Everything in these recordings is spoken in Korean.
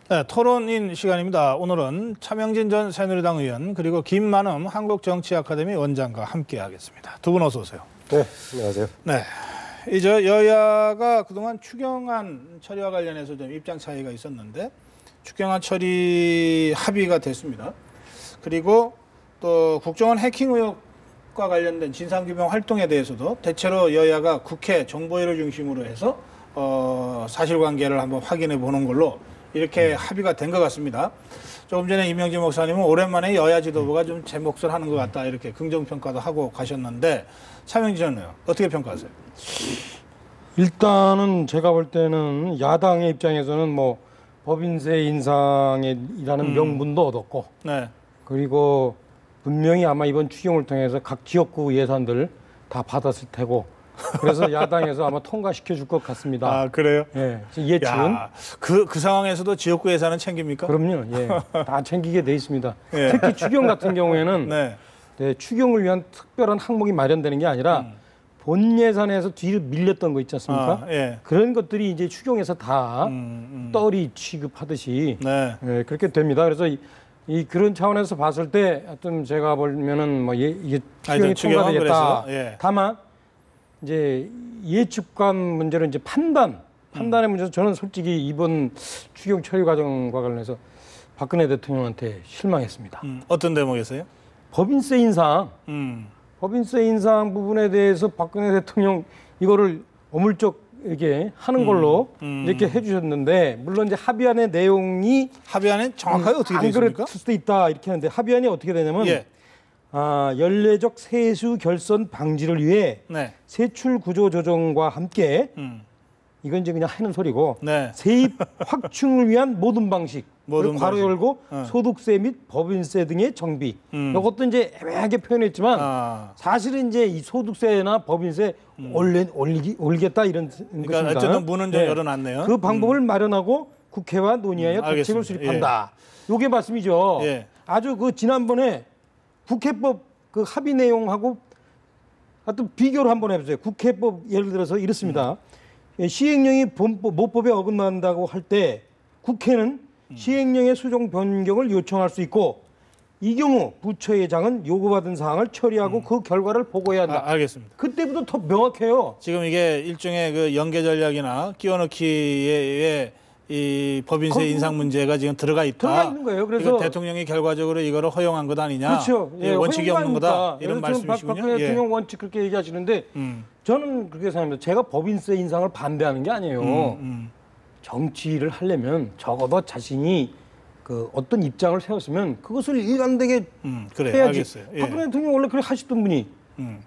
네, 토론인 시간입니다. 오늘은 차명진 전 새누리당 의원 그리고 김만음 한국정치아카데미 원장과 함께하겠습니다. 두 분 어서 오세요. 네, 안녕하세요. 네, 이제 여야가 그동안 추경안 처리와 관련해서 좀 입장 차이가 있었는데 추경안 처리 합의가 됐습니다. 그리고 또 국정원 해킹 의혹과 관련된 진상규명 활동에 대해서도 대체로 여야가 국회 정보위를 중심으로 해서 사실관계를 한번 확인해 보는 걸로 이렇게 합의가 된 것 같습니다. 조금 전에 임명진 목사님은 오랜만에 여야 지도부가 좀 제 몫을 하는 것 같다 이렇게 긍정평가도 하고 가셨는데 차명진 의원은 어떻게 평가하세요? 일단은 제가 볼 때는 야당의 입장에서는 뭐 법인세 인상이라는 명분도 얻었고, 네. 그리고 분명히 아마 이번 추경을 통해서 각 지역구 예산들 다 받았을 테고, 그래서 야당에서 아마 통과시켜 줄 것 같습니다. 아, 그래요? 예, 예측은. 그 상황에서도 지역구 예산은 챙깁니까? 그럼요. 예, 다 챙기게 돼 있습니다. 예. 특히 추경 같은 경우에는 네. 네, 추경을 위한 특별한 항목이 마련되는 게 아니라 본 예산에서 뒤로 밀렸던 거 있지 않습니까? 아, 예. 그런 것들이 이제 추경에서 다 떨이 취급하듯이 네. 예, 그렇게 됩니다. 그래서 이 그런 차원에서 봤을 때 하여튼 제가 보면은 뭐 이게 추경이 추경은 통과되겠다. 그래서, 예. 다만 이제 예측관 문제로 이제 판단의 문제에서 저는 솔직히 이번 추경 처리 과정과 관련해서 박근혜 대통령한테 실망했습니다. 어떤 대목에서요? 법인세 인상. 법인세 인상 부분에 대해서 박근혜 대통령 이거를 어물쩍 하는 걸로 이렇게 해주셨는데, 물론 이제 합의안의 내용이 합의안은 정확하게 어떻게 되어 있습니까? 그럴 수도 있다 이렇게 하는데, 합의안이 어떻게 되냐면 예. 연례적 세수 결손 방지를 위해 네. 세출 구조 조정과 함께 이건 이제 그냥 하는 소리고, 네. 세입 확충을 위한 모든 방식, 모든 괄호 방식. 열고 소득세 및 법인세 등의 정비. 이것도 이제 애매하게 표현했지만 사실은 이제 이 소득세나 법인세 올리겠다 이런 그러니까 것입니다. 어쨌든 문은 좀 열어놨네요. 그 방법을 마련하고 국회와 논의하여 대책을 알겠습니다. 수립한다. 요게 말씀이죠. 예. 아주 그 지난번에 국회법 그 합의 내용하고 하여튼 비교를 한번 해보세요. 국회법 예를 들어서 이렇습니다. 시행령이 모법에 어긋난다고 할 때 국회는 시행령의 수정 변경을 요청할 수 있고, 이 경우 부처회장은 요구받은 사항을 처리하고 그 결과를 보고해야 한다. 알겠습니다. 그때부터 더 명확해요. 지금 이게 일종의 그 연계 전략이나 끼워넣기의 이 법인세 인상 문제가 지금 들어가 있다. 들어가 있는 거예요. 그래서 이거 대통령이 결과적으로 이거를 허용한 것 아니냐. 그렇죠. 예, 원칙이 없는 거다. 이런 말씀이시군요. 박근혜 대통령 원칙 그렇게 얘기하시는데 저는 그렇게 생각합니다. 제가 법인세 인상을 반대하는 게 아니에요. 정치를 하려면 적어도 자신이 그 어떤 입장을 세웠으면 그것을 일관되게 그래, 해야지. 알겠어요. 예. 박근혜 대통령 원래 그렇게 하시던 분이.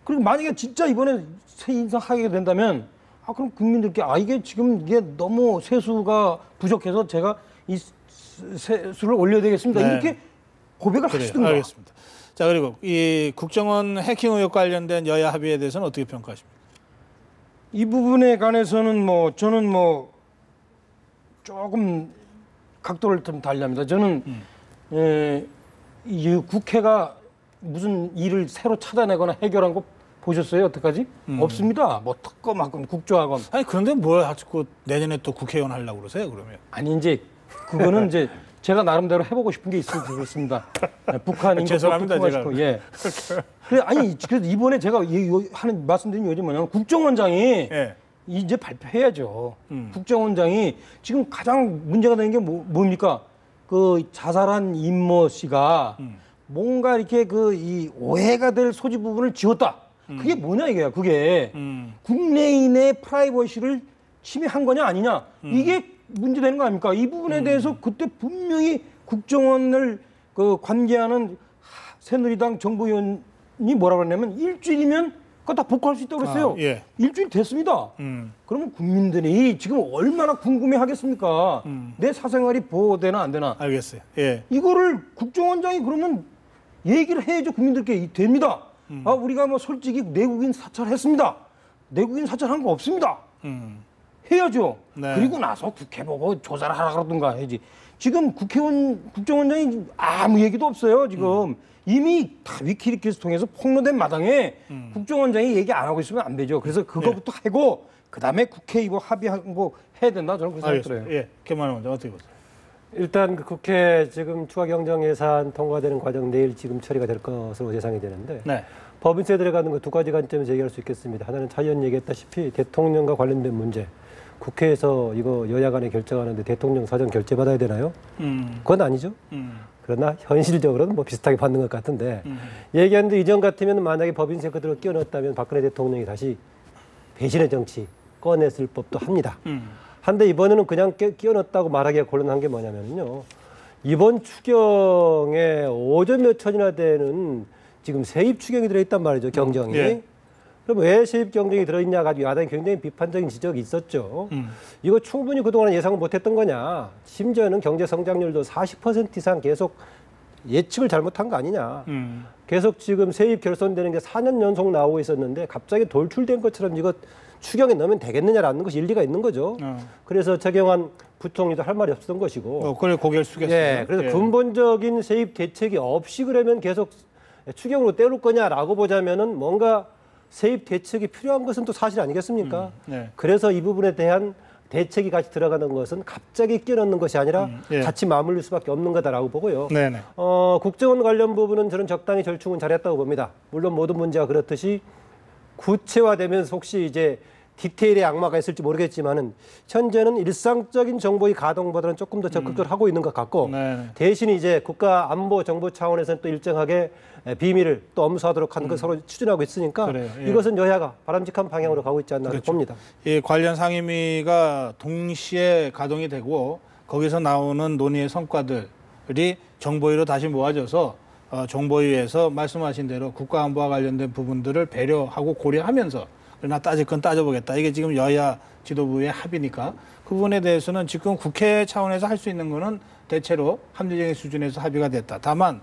그리고 만약에 진짜 이번에 세 인상하게 된다면 그럼 국민들께 이게 지금 이게 너무 세수가 부족해서 제가 이 세수를 올려야 되겠습니다. 네. 이렇게 고백을 하시든가. 알겠습니다. 자, 그리고 이 국정원 해킹 의혹 관련된 여야 합의에 대해서는 어떻게 평가하십니까? 이 부분에 관해서는 저는 조금 각도를 좀 달리합니다. 저는 이 국회가 무슨 일을 새로 찾아내거나 해결한 거 보셨어요? 여태까지? 없습니다. 특검하건 국조하건. 아니 그런데 뭘 자꾸 내년에 또 국회의원 하려고 그러세요? 그러면? 아니 이제 그거는 이제 제가 나름대로 해보고 싶은 게 있습니다. 북한 인권 죄송합니다, 제가. 예. 그래서 이번에 제가 하는 말씀드린 요즘 뭐냐면 국정원장이 예. 이제 발표해야죠. 국정원장이 지금 가장 문제가 되는 게 뭡니까? 그 자살한 임모 씨가 뭔가 이렇게 이 오해가 될 소지 부분을 지웠다. 그게 뭐냐 이게야. 그게 국내인의 프라이버시를 침해한 거냐 아니냐. 이게 문제되는 거 아닙니까? 이 부분에 대해서 그때 분명히 국정원을 관계하는 새누리당 정부위원이 뭐라 그랬냐면 일주일이면 그거 다 복구할 수 있다고 그랬어요. 예. 일주일 됐습니다. 그러면 국민들이 지금 얼마나 궁금해 하겠습니까? 내 사생활이 보호되나 안 되나. 알겠어요. 예. 이거를 국정원장이 그러면 얘기를 해야죠. 국민들께 됩니다. 우리가 솔직히 내국인 사찰했습니다. 내국인 사찰한 거 없습니다. 해야죠. 네. 그리고 나서 국회 보고 조사를 하라 그러든가 해야지. 지금 국정원장이 아무 얘기도 없어요. 지금 이미 다 위키리크에서 통해서 폭로된 마당에 국정원장이 얘기 안 하고 있으면 안 되죠. 그래서 그거부터 하고 그다음에 국회 이거 합의한 거 해야 된다. 저는 그렇게 생각해요. 예. 개만원 어떻게 보세요? 일단 그 국회 지금 추가 경정 예산 통과되는 과정 내일 지금 처리가 될 것으로 예상이 되는데 네. 법인세 들어가는 거 두 가지 관점에서 얘기할 수 있겠습니다. 하나는 차 의원 얘기했다시피 대통령과 관련된 문제. 국회에서 이거 여야 간에 결정하는데 대통령 사전 결재 받아야 되나요? 그건 아니죠. 그러나 현실적으로는 뭐 비슷하게 받는 것 같은데 얘기하는데 이전 같으면 만약에 법인세 그대로 끼워 넣었다면 박근혜 대통령이 다시 배신의 정치 꺼냈을 법도 합니다. 한데 이번에는 그냥 끼워 넣었다고 말하기가 곤란한 게 뭐냐면요. 이번 추경에 5조 몇 천이나 되는 지금 세입 추경이 들어있단 말이죠. 경정이. 예. 그럼 왜 세입 경정이 들어있냐 가지고 야당이 굉장히 비판적인 지적이 있었죠. 이거 충분히 그동안 예상을 못했던 거냐. 심지어는 경제 성장률도 40% 이상 계속 예측을 잘못한 거 아니냐. 계속 지금 세입 결손되는 게 4년 연속 나오고 있었는데 갑자기 돌출된 것처럼 이거 추경에 넣으면 되겠느냐라는 것이 일리가 있는 거죠. 그래서 최경환 부총리도 할 말이 없었던 것이고. 그래 고개를 숙였어요. 예, 그래서 근본적인 세입 대책이 없이 그러면 계속 추경으로 때울 거냐라고 보자면은 뭔가 세입 대책이 필요한 것은 또 사실 아니겠습니까? 네. 그래서 이 부분에 대한 대책이 같이 들어가는 것은 갑자기 끼워넣는 것이 아니라 예. 같이 맞물릴 수밖에 없는 거다라고 보고요. 네네. 국정원 관련 부분은 저는 적당히 절충은 잘했다고 봅니다. 물론 모든 문제가 그렇듯이 구체화되면서 혹시 이제 디테일의 악마가 있을지 모르겠지만은 현재는 일상적인 정보의 가동보다는 조금 더 적극적으로 하고 있는 것 같고 네네. 대신 이제 국가 안보 정보 차원에서는 또 일정하게 비밀을 또 엄수하도록 하는 걸 서로 추진하고 있으니까 그래요. 예. 이것은 여야가 바람직한 방향으로 가고 있지 않나 그렇죠. 봅니다. 이 관련 상임위가 동시에 가동이 되고 거기서 나오는 논의의 성과들이 정보위로 다시 모아져서 정보위에서 말씀하신 대로 국가안보와 관련된 부분들을 배려하고 고려하면서 그러나 따질 건 따져보겠다. 이게 지금 여야 지도부의 합의니까 그 부분에 대해서는 지금 국회 차원에서 할 수 있는 거는 대체로 합리적인 수준에서 합의가 됐다. 다만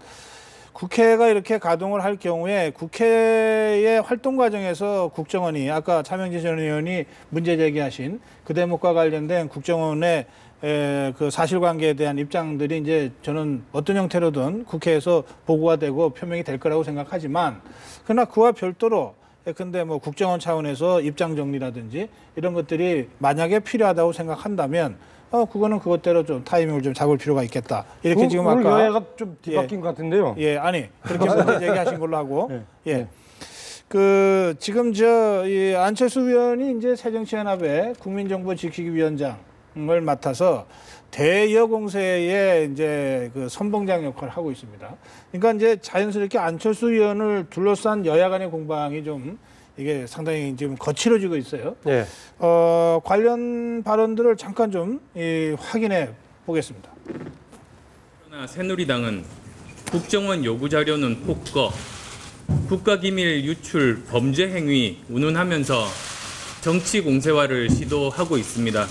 국회가 이렇게 가동을 할 경우에 국회의 활동 과정에서 국정원이 아까 차명지 전 의원이 문제 제기하신 그 대목과 관련된 국정원의 그 사실관계에 대한 입장들이 이제 저는 어떤 형태로든 국회에서 보고가 되고 표명이 될 거라고 생각하지만 그러나 그와 별도로 근데 뭐 국정원 차원에서 입장 정리라든지 이런 것들이 만약에 필요하다고 생각한다면 그거는 그것대로 좀 타이밍을 좀 잡을 필요가 있겠다. 이렇게 지금 오늘 아까 여야가 좀 뒤바뀐 것 같은데요. 예, 아니 그렇게 문제 제기하신 걸로 하고 네. 예. 그 지금 이 안철수 의원이 이제 새정치연합의 국민정보지키기위원장을 맡아서 대여공세의 이제 그 선봉장 역할을 하고 있습니다. 그러니까 이제 자연스럽게 안철수 의원을 둘러싼 여야 간의 공방이 좀 이게 상당히 지금 거칠어지고 있어요. 네. 관련 발언들을 잠깐 좀 확인해 보겠습니다. 그러나 새누리당은 국정원 요구 자료는 폭거, 국가기밀 유출 범죄 행위 운운하면서 정치 공세화를 시도하고 있습니다.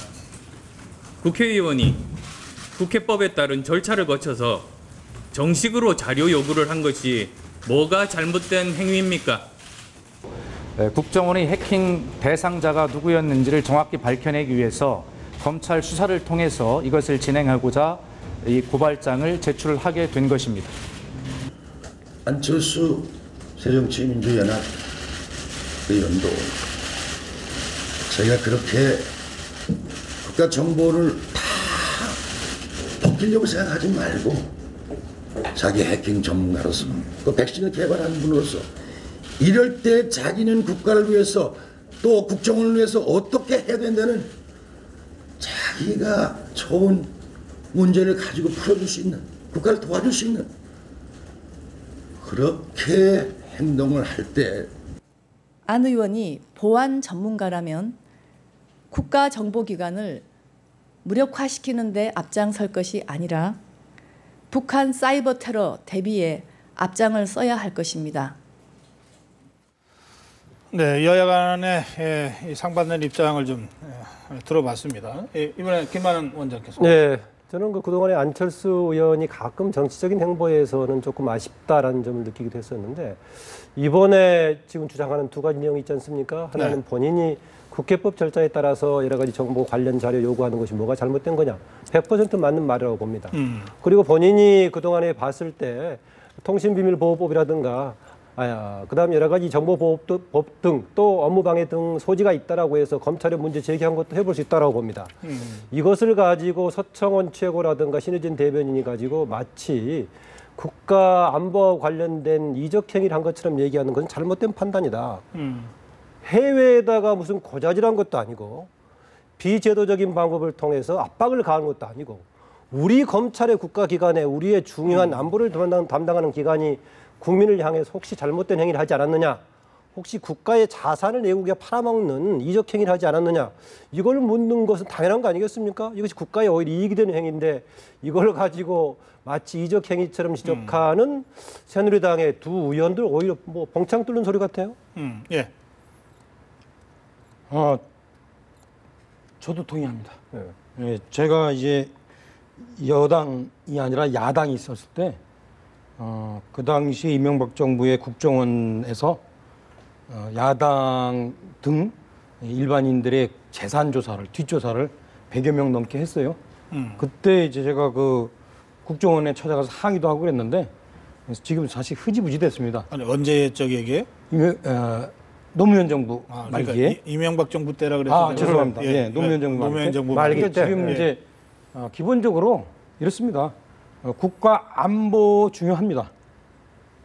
국회의원이 국회법에 따른 절차를 거쳐서 정식으로 자료 요구를 한 것이 뭐가 잘못된 행위입니까? 국정원의 해킹 대상자가 누구였는지를 정확히 밝혀내기 위해서 검찰 수사를 통해서 이것을 진행하고자 이 고발장을 제출하게 된 것입니다. 안철수 새정치민주연합 의원도 제가 그렇게 국가 정보를 다 벗기려고 생각하지 말고 자기 해킹 전문가로서 그 백신을 개발한 분으로서 이럴 때 자기는 국가를 위해서 또 국정원을 위해서 어떻게 해야 된다는 자기가 좋은 문제를 가지고 풀어줄 수 있는 국가를 도와줄 수 있는 그렇게 행동을 할 때 안 의원이 보안 전문가라면 국가정보기관을 무력화시키는 데 앞장설 것이 아니라 북한 사이버 테러 대비에 앞장을 써야 할 것입니다. 네, 여야 간의 상반된 입장을 좀 들어봤습니다. 이번에 김만은 원장께서. 네, 저는 그동안에 안철수 의원이 가끔 정치적인 행보에서는 조금 아쉽다라는 점을 느끼기도 했었는데 이번에 지금 주장하는 두 가지 내용이 있지 않습니까? 하나는 네. 본인이 국회법 절차에 따라서 여러 가지 정보 관련 자료 요구하는 것이 뭐가 잘못된 거냐. 100% 맞는 말이라고 봅니다. 그리고 본인이 그동안에 봤을 때 통신비밀보호법이라든가 그다음 여러 가지 정보보호법 등 또 업무방해 등 소지가 있다라고 해서 검찰에 문제 제기한 것도 해볼 수 있다라고 봅니다. 이것을 가지고 서청원 최고라든가 신의진 대변인이 가지고 마치 국가 안보와 관련된 이적 행위를 한 것처럼 얘기하는 것은 잘못된 판단이다. 해외에다가 무슨 고자질한 것도 아니고 비제도적인 방법을 통해서 압박을 가한 것도 아니고 우리 검찰의 국가기관에 우리의 중요한 안보를 담당하는 기관이 국민을 향해서 혹시 잘못된 행위를 하지 않았느냐, 혹시 국가의 자산을 내국에 팔아먹는 이적 행위를 하지 않았느냐, 이걸 묻는 것은 당연한 거 아니겠습니까? 이것이 국가에 오히려 이익이 되는 행위인데 이걸 가지고 마치 이적 행위처럼 지적하는 새누리당의 두 의원들 오히려 뭐 봉창 뚫는 소리 같아요. 예. 저도 동의합니다. 예, 제가 이제 여당이 아니라 야당이 있었을 때, 그 당시 이명박 정부의 국정원에서 야당 등 일반인들의 재산 조사를, 뒷조사를 100여 명 넘게 했어요. 그때 이제 제가 그 국정원에 찾아가서 항의도 하고 그랬는데, 그래서 지금 사실 흐지부지 됐습니다. 아니, 언제적 얘기예요? 노무현 정부 그러니까 말기에. 이명박 정부 때라 그랬어요. 죄송합니다. 예, 노무현 정부 노무현 정부 말기 말기 때. 지금 이제 기본적으로 이렇습니다. 국가 안보 중요합니다.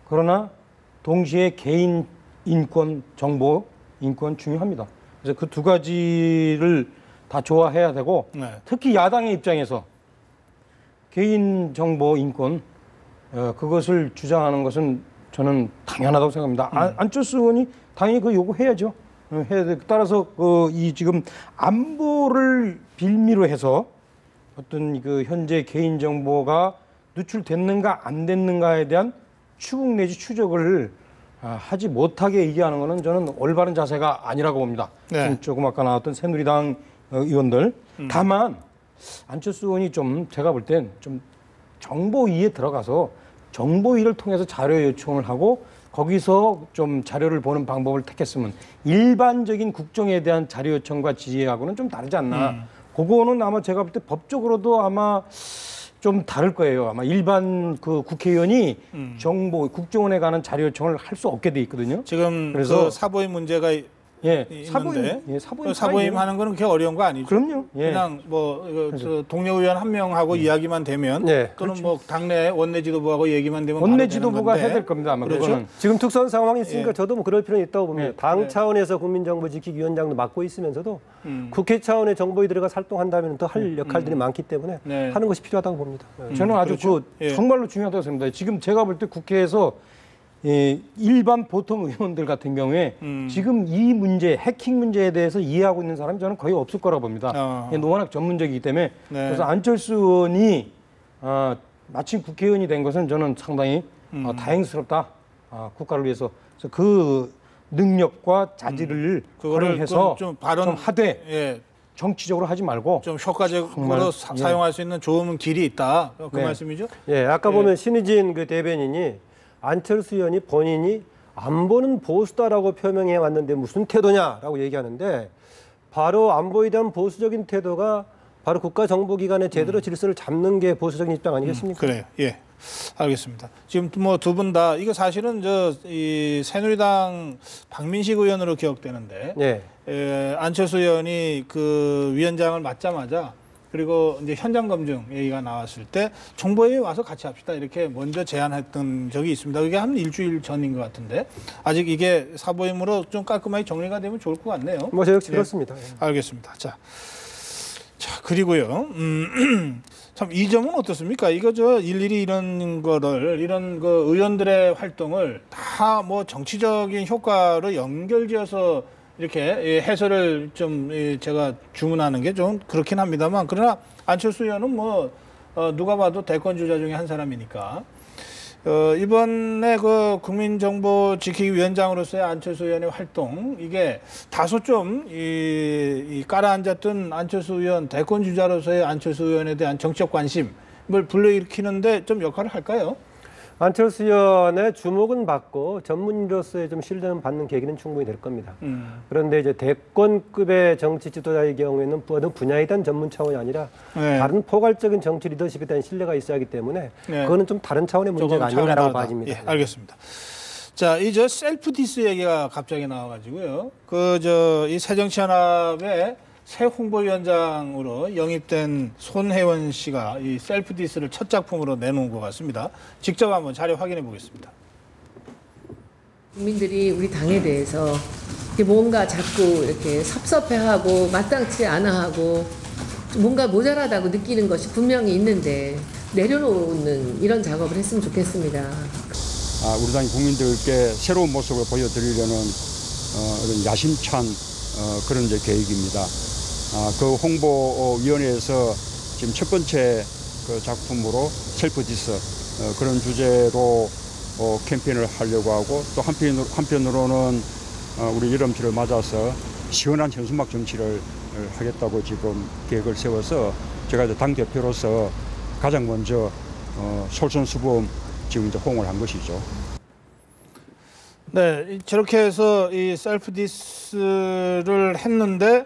그러나 동시에 개인 인권, 정보 인권 중요합니다. 그래서 그 두 가지를 다 좋아해야 되고, 네. 특히 야당의 입장에서 개인 정보 인권 그것을 주장하는 것은 저는 당연하다고 생각합니다. 안철수 의원이 당연히 그 요구해야죠. 해야 돼. 따라서 이 지금 안보를 빌미로 해서 어떤 그 현재 개인 정보가 누출됐는가 안 됐는가에 대한 추궁 내지 추적을 하지 못하게 얘기하는 것은 저는 올바른 자세가 아니라고 봅니다. 네. 지금 조금 아까 나왔던 새누리당 의원들. 다만 안철수 의원이 좀 제가 볼 땐 좀 정보위에 들어가서 정보위를 통해서 자료 요청을 하고 거기서 좀 자료를 보는 방법을 택했으면 일반적인 국정에 대한 자료 요청과 지휘하고는 좀 다르지 않나. 그거는 아마 제가 볼 때 법적으로도 아마 좀 다를 거예요. 아마 일반 그 국회의원이 정보 국정원에 관한 자료 요청을 할 수 없게 돼 있거든요. 지금 그래서 그 사보임 문제가 있는데 사보임 하는 거는 그렇게 어려운 거 아니죠? 그럼요. 예. 그냥 뭐 동료 의원 한 명하고 이야기만 되면 또는 그렇죠. 뭐 당내 원내 지도부하고 얘기만 되면 원내 바로 지도부가 되는 건데. 해야 될 겁니다. 아마 그렇죠? 그거는. 지금 특수한 상황이 있으니까 저도 뭐 그럴 필요는 있다고 봅니다. 당 네. 차원에서 국민정보지키위원장도 맡고 있으면서도 국회 차원의 정보위 들어가 활동한다면 더 할 역할들이 많기 때문에 네. 하는 것이 필요하다고 봅니다. 저는 아주 그렇죠. 예. 정말로 중요하다고 생각합니다. 지금 제가 볼 때 국회에서 일반 보통 의원들 같은 경우에 지금 이 문제, 해킹 문제에 대해서 이해하고 있는 사람이 저는 거의 없을 거라고 봅니다. 워낙 전문적이기 때문에. 네. 그래서 안철수 의원이 마침 국회의원이 된 것은 저는 상당히 다행스럽다. 국가를 위해서. 그래서 그 능력과 자질을 그거를 활용해서 좀 발언 좀 하되 정치적으로 하지 말고 좀 효과적으로 정말, 사용할 수 있는 좋은 길이 있다. 그 네. 말씀이죠? 아까 보면 신의진 그 대변인이 안철수 의원이 본인이 안보는 보수다라고 표명해 왔는데 무슨 태도냐라고 얘기하는데 바로 안보에 대한 보수적인 태도가 바로 국가정보기관의 제대로 질서를 잡는 게 보수적인 입장 아니겠습니까? 그래요. 예. 알겠습니다. 지금 뭐 두 분 다 이거 사실은 이 새누리당 박민식 의원으로 기억되는데 안철수 의원이 그 위원장을 맡자마자 그리고 이제 현장 검증 얘기가 나왔을 때 정보위에 와서 같이 합시다 이렇게 먼저 제안했던 적이 있습니다. 그게 한 일주일 전인 것 같은데 아직 이게 사보임으로 좀 깔끔하게 정리가 되면 좋을 것 같네요. 뭐 저 역시 그렇습니다. 알겠습니다. 자 그리고요. 참 이 점은 어떻습니까? 이거 일일이 이런 거를 이런 그 의원들의 활동을 다 뭐 정치적인 효과로 연결지어서 이렇게 해설을 좀 제가 주문하는 게 좀 그렇긴 합니다만 그러나 안철수 의원은 뭐 누가 봐도 대권 주자 중에 한 사람이니까 이번에 그 국민정보지키위원장으로서의 안철수 의원의 활동 이게 다소 좀 이 깔아앉았던 안철수 의원 대권 주자로서의 안철수 의원에 대한 정치적 관심을 불러일으키는데 좀 역할을 할까요? 안철수 의원의 주목은 받고 전문인으로서의 좀 신뢰는 받는 계기는 충분히 될 겁니다. 그런데 이제 대권급의 정치 지도자의 경우에는 어느 분야에 대한 전문 차원이 아니라 다른 포괄적인 정치 리더십에 대한 신뢰가 있어야 하기 때문에 그거는 좀 다른 차원의 문제가 아닌가라고 봐집니다. 예, 알겠습니다. 자, 이 저 셀프 디스 얘기가 갑자기 나와가지고요. 이 새정치연합의 새 홍보위원장으로 영입된 손혜원 씨가 이 셀프 디스를 첫 작품으로 내놓은 것 같습니다. 직접 한번 자료 확인해 보겠습니다. 국민들이 우리 당에 대해서 뭔가 자꾸 이렇게 섭섭해하고 마땅치 않아하고 뭔가 모자라다고 느끼는 것이 분명히 있는데 내려놓는 이런 작업을 했으면 좋겠습니다. 우리 당이 국민들께 새로운 모습을 보여드리려는 이런 야심찬 그런 이제 계획입니다. 그 홍보위원회에서 지금 첫 번째 그 작품으로 셀프 디스 그런 주제로 캠페인을 하려고 하고 또 한편으로는 우리 여름철을 맞아서 시원한 현수막 정치를 하겠다고 지금 계획을 세워서 제가 이제 당 대표로서 가장 먼저 솔선수범 지금 이제 호응을 한 것이죠. 네, 저렇게 해서 이 셀프 디스를 했는데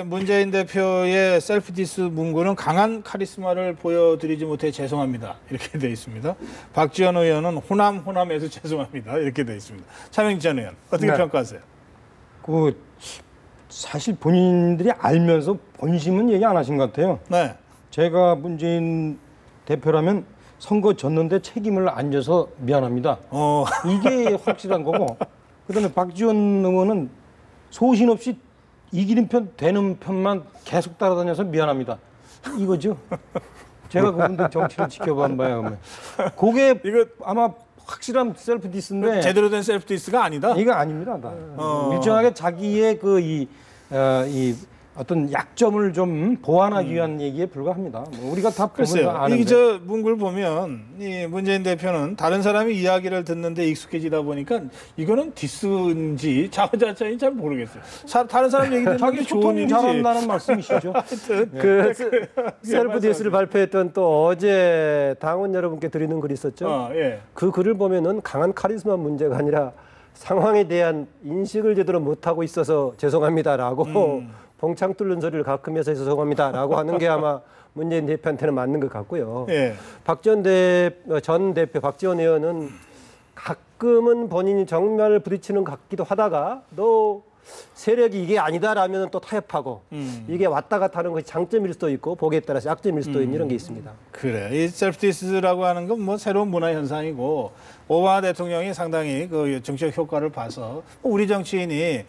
문재인 대표의 셀프 디스 문구는 강한 카리스마를 보여드리지 못해 죄송합니다. 이렇게 돼 있습니다. 박지원 의원은 호남해서 죄송합니다. 이렇게 돼 있습니다. 차명진 의원 어떻게 평가하세요? 사실 본인들이 알면서 본심은 얘기 안 하신 것 같아요. 네. 제가 문재인 대표라면 선거 졌는데 책임을 안 져서 미안합니다. 이게 확실한 거고. 그다음에 박지원 의원은 소신 없이 이기는 편 되는 편만 계속 따라다녀서 미안합니다. 이거죠. 제가 그분들 정치를 지켜본 바에 의하면. 그게 이거 아마 확실한 셀프 디스인데 제대로 된 셀프 디스가 아니다. 이거 아닙니다. 일정하게 자기의 이 어떤 약점을 좀 보완하기 위한 얘기에 불과합니다. 우리가 다 보면 다 아는데. 이 저 문구를 보면 이 문재인 대표는 다른 사람이 이야기를 듣는데 익숙해지다 보니까 이거는 디스인지 자화자찬인지 잘 모르겠어요. 다른 사람 얘기 듣는 게 좋은 일이지. 잘한다는 말씀이시죠. 하여튼 셀프 디스를 발표했던 또 어제 당원 여러분께 드리는 글이 있었죠. 예. 그 글을 보면은 강한 카리스마 문제가 아니라 상황에 대한 인식을 제대로 못하고 있어서 죄송합니다라고 봉창 뚫는 소리를 가끔 해서 죄송합니다라고 하는 게 아마 문재인 대표한테는 맞는 것 같고요. 예. 박지원 전 대표 박지원 의원은 가끔은 본인이 정면을 부딪히는 것 같기도 하다가 또 세력이 이게 아니다라면 또 타협하고 이게 왔다 갔다 하는 것이 장점일 수도 있고 보기에 따라서 약점일 수도 있는 이런 게 있습니다. 그래. 이 셀프 디스라고 하는 건 뭐 새로운 문화 현상이고 오바마 대통령이 상당히 그 정치적 효과를 봐서 우리 정치인이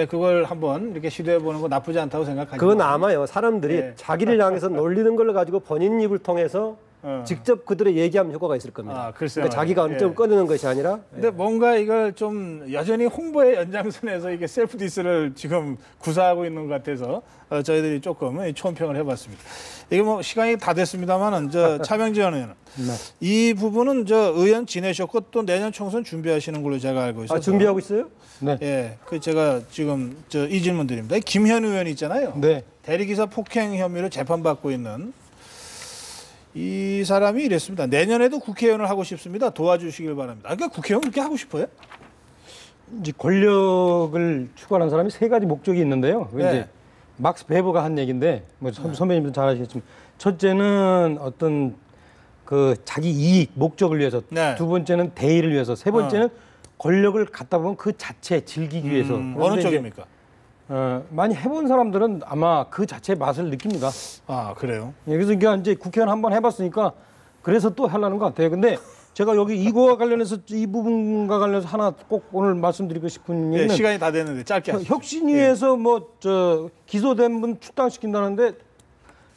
그걸 한번 이렇게 시도해 보는 거 나쁘지 않다고 생각하죠. 그건 아마요. 사람들이 네. 자기를 향해서 놀리는 걸 가지고 본인 입을 통해서 직접 그들의 얘기하면 효과가 있을 겁니다. 그러니까 자기가 어느 점 꺼내는 것이 아니라. 근데 뭔가 이걸 좀 여전히 홍보의 연장선에서 이게 셀프 디스를 지금 구사하고 있는 것 같아서 저희들이 조금 총평을 해봤습니다. 이게 뭐 시간이 다 됐습니다만은 차명진 의원은 이 부분은 의원 지내셨고 또 내년 총선 준비하시는 걸로 제가 알고 있어서. 준비하고 있어요? 네. 예, 그 제가 지금 이 질문 드립니다. 김현 의원 있잖아요. 네. 대리기사 폭행 혐의로 재판받고 있는 이 사람이 이랬습니다. 내년에도 국회의원을 하고 싶습니다. 도와주시길 바랍니다. 그러니까 국회의원 그렇게 하고 싶어요? 이제 권력을 추구하는 사람이 세 가지 목적이 있는데요. 네. 이제 막스 베버가 한 얘기인데 뭐 선배님도 잘 아시겠지만 첫째는 어떤 그 자기 이익 목적을 위해서, 네. 두 번째는 대의를 위해서, 세 번째는 권력을 갖다 보면 그 자체 즐기기 위해서. 어느 쪽입니까? 많이 해본 사람들은 아마 그 자체의 맛을 느낍니다. 아, 그래요? 그래서 이제 국회의원 한번 해봤으니까 그래서 또 하려는 것 같아요. 근데 제가 여기 이거와 관련해서 이 부분과 관련해서 하나 꼭 오늘 말씀드리고 싶은 얘기는 시간이 다 됐는데 짧게 하시죠. 혁신위에서 기소된 분 출당시킨다는데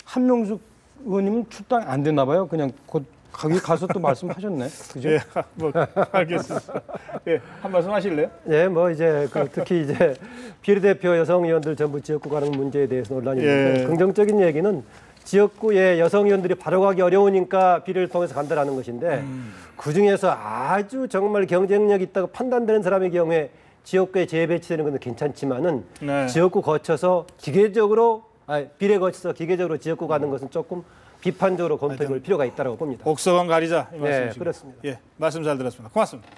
한명숙 의원님은 출당 안 됐나 봐요. 그냥 곧 거기 가서 또 말씀하셨네. 그죠? 예, 뭐 알겠습니다. 예, 한 말씀 하실래요? 예, 뭐 이제 특히 이제 비례대표 여성 의원들 전부 지역구 가는 문제에 대해서 논란이 있는데 긍정적인 얘기는 지역구에 여성 의원들이 바로 가기 어려우니까 비례를 통해서 간다라는 것인데 그 중에서 아주 정말 경쟁력 있다고 판단되는 사람의 경우에 지역구에 재배치되는 건 괜찮지만은 지역구 거쳐서 비례 거쳐서 기계적으로 지역구 가는 것은 조금 비판적으로 검토해볼 필요가 있다고 봅니다. 옥석원 가리자 이 말씀이시죠? 네, 그렇습니다. 예, 말씀 잘 들었습니다. 고맙습니다.